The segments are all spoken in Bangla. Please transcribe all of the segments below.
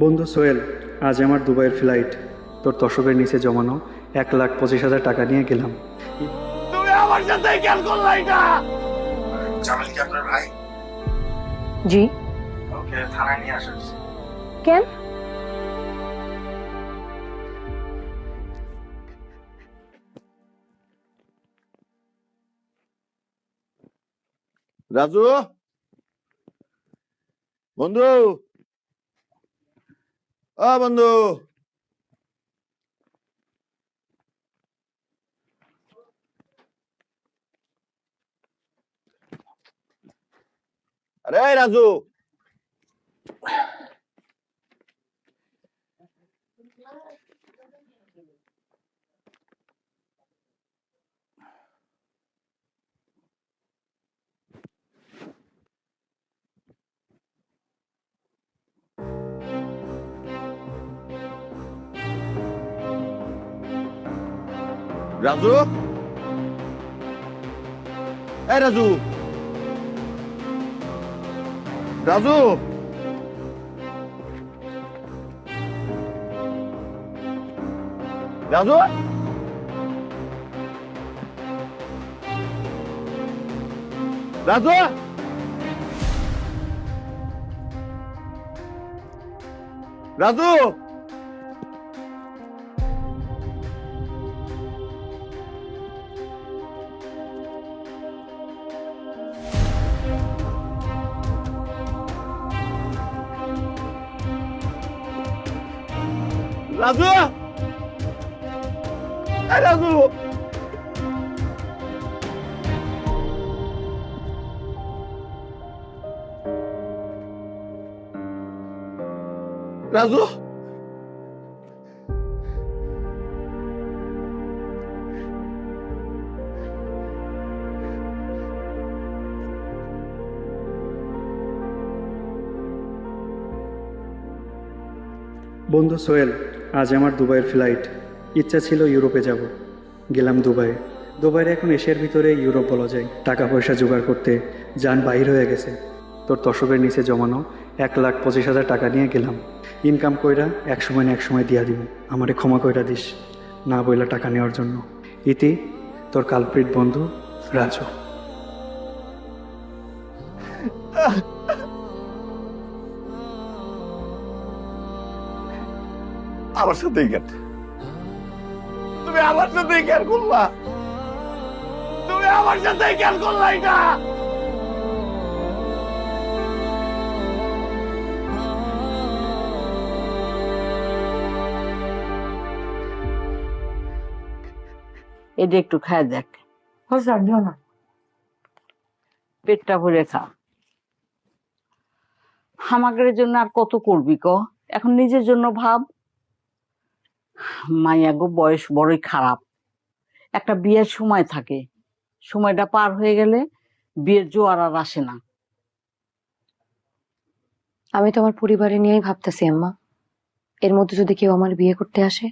বন্ধু সোহেল, আজ আমার দুবাইয়ের ফ্লাইট। তোর তশকের নিচে জমানো 1,25,000 টাকা নিয়ে গেলাম। তুমি আমার সাথে কেন করলে এটা? জামাল কি আপনার ভাই? জি। ওকে থানায় নিয়ে আসা হয়েছে। কেন? রাজু, বন্ধু, বন্ধু, আরে রাজু, রাজু, রাজু, রাজু, রাজু, রাজু, রাজু, রাজু, রাজু, রাজু, বন্ধু সোহেল, আজ আমার দুবাইয়ের ফ্লাইট। ইচ্ছা ছিল ইউরোপে যাব, গেলাম দুবাইয়ে। দুবাইয়ের এখন এশিয়ার ভিতরে ইউরোপ বলা যায়। টাকা পয়সা জোগাড় করতে যান বাহির হয়ে গেছে। তোর তশকের নিচে জমানো 1,25,000 টাকা নিয়ে গেলাম। ইনকাম কইরা এক সময় না এক সময় দিয়া দিব। আমারে ক্ষমা কইরা দিস, না বইলা টাকা নেওয়ার জন্য। ইতি, তোর কালপ্রিট বন্ধু রাজু। আমার সাথে কেন? তুমি আমার সাথে কেন করলা? তুমি আমার সাথে কেন করলা এটা? এটা একটু খায় দেখ, না। পেটটা ভরে খা। হামাগের জন্য আর কত করবি ক? এখন নিজের জন্য ভাব। মাইয়া গো, বয়স বড়ই খারাপ। একটা বিয়ের সময় থাকে, সময়টা পার হয়ে গেলে বিয়ের জোয়ার আর আসে না। আমি তো আমার পরিবারে নিয়েই ভাবতেছি আম্মা। এর মধ্যে যদি কেউ আমার বিয়ে করতে আসে,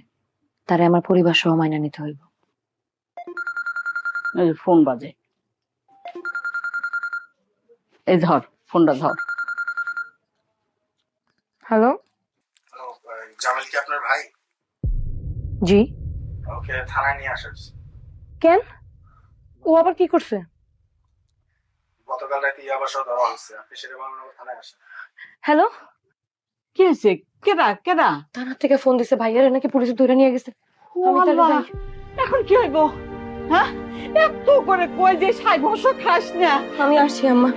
তারে আমার পরিবার সহ মাইনা নিতে হইব। এই যে ফোন বাজে, এই ধর ফোনটা ধর। হ্যালো। জামাল কি আপনার ভাই? জি। ওকে থানায় নিয়ে আসা হয়েছে। কেন? ও আবার কি করছে? গতকাল রাতে ইয়াবা সহ ধরা হয়েছে। আপনি সেটা বাংলা থানায় আসেন। হ্যালো। কি হয়েছে? কেডা কেডা? থানা থেকে ফোন দিছে, ভাইয়ারে নাকি পুলিশে ধরে নিয়ে গেছে। আমি তাহলে আল্লাহ, যাই। এখন কি হইব? হ্যাঁ, এত করে কই যে ৬ বছর খাস না। আমি আসছি আম্মা।